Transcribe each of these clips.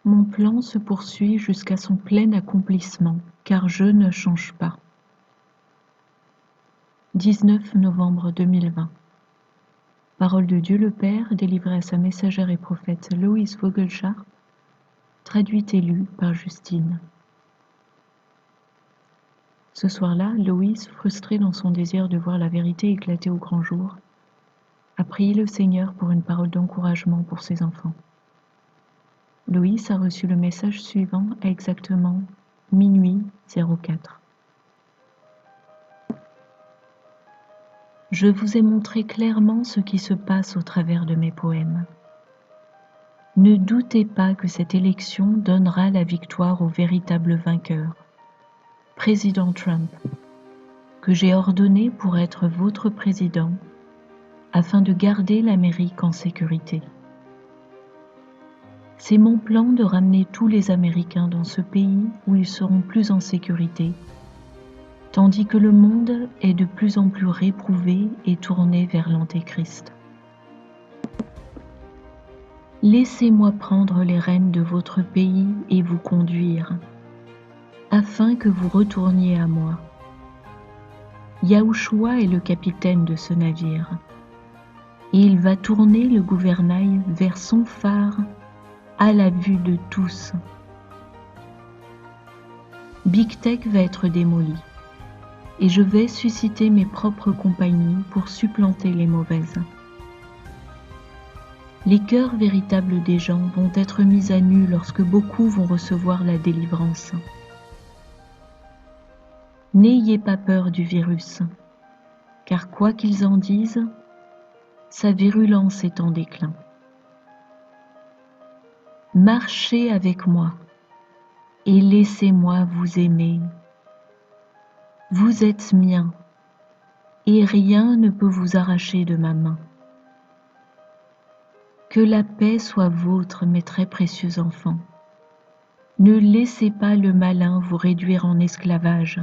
Mon plan se poursuit jusqu'à son plein accomplissement, car je ne change pas. 19 novembre 2020. Parole de Dieu le Père, délivrée à sa messagère et prophète Loïs Vogelchardt, traduite et lue par Justine. Ce soir-là, Loïs, frustrée dans son désir de voir la vérité éclater au grand jour, a prié le Seigneur pour une parole d'encouragement pour ses enfants. Loïs a reçu le message suivant à exactement minuit 04. Je vous ai montré clairement ce qui se passe au travers de mes poèmes. Ne doutez pas que cette élection donnera la victoire au véritable vainqueur, Président Trump, que j'ai ordonné pour être votre président, afin de garder l'Amérique en sécurité. C'est mon plan de ramener tous les Américains dans ce pays où ils seront plus en sécurité, tandis que le monde est de plus en plus réprouvé et tourné vers l'Antéchrist. Laissez-moi prendre les rênes de votre pays et vous conduire, afin que vous retourniez à moi. Yahushua est le capitaine de ce navire, et il va tourner le gouvernail vers son phare à la vue de tous. Big Tech va être démoli, et je vais susciter mes propres compagnies pour supplanter les mauvaises. Les cœurs véritables des gens vont être mis à nu lorsque beaucoup vont recevoir la délivrance. N'ayez pas peur du virus, car quoi qu'ils en disent, sa virulence est en déclin. Marchez avec moi et laissez-moi vous aimer. Vous êtes mien et rien ne peut vous arracher de ma main. Que la paix soit vôtre, mes très précieux enfants. Ne laissez pas le malin vous réduire en esclavage.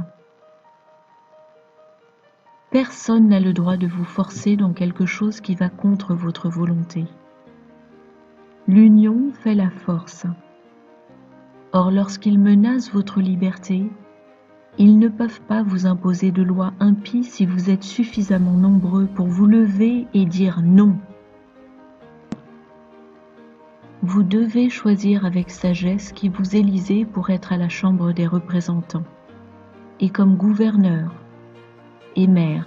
Personne n'a le droit de vous forcer dans quelque chose qui va contre votre volonté. L'union fait la force. Or, lorsqu'ils menacent votre liberté, ils ne peuvent pas vous imposer de lois impies si vous êtes suffisamment nombreux pour vous lever et dire non. Vous devez choisir avec sagesse qui vous élisez pour être à la Chambre des représentants, et comme gouverneur et maire.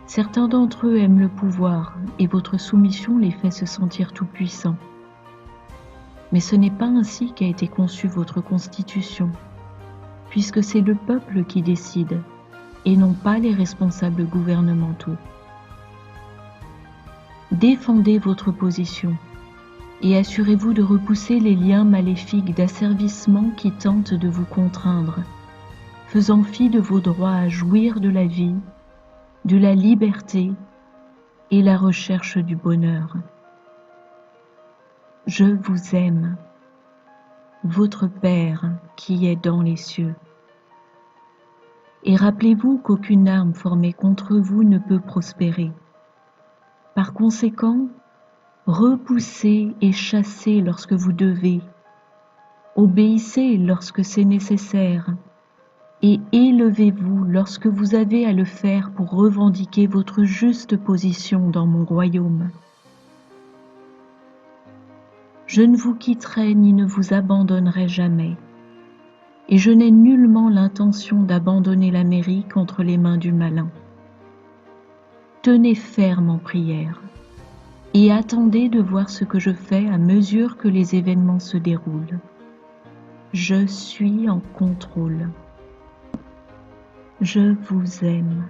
Certains d'entre eux aiment le pouvoir, et votre soumission les fait se sentir tout-puissants. Mais ce n'est pas ainsi qu'a été conçue votre constitution, puisque c'est le peuple qui décide, et non pas les responsables gouvernementaux. Défendez votre position, et assurez-vous de repousser les liens maléfiques d'asservissement qui tentent de vous contraindre, faisant fi de vos droits à jouir de la vie, de la liberté et la recherche du bonheur. Je vous aime, votre Père qui est dans les cieux. Et rappelez-vous qu'aucune arme formée contre vous ne peut prospérer. Par conséquent, repoussez et chassez lorsque vous devez, obéissez lorsque c'est nécessaire, et élevez-vous lorsque vous avez à le faire pour revendiquer votre juste position dans mon royaume. Je ne vous quitterai ni ne vous abandonnerai jamais, et je n'ai nullement l'intention d'abandonner l'Amérique entre les mains du malin. Tenez ferme en prière, et attendez de voir ce que je fais à mesure que les événements se déroulent. Je suis en contrôle. Je vous aime.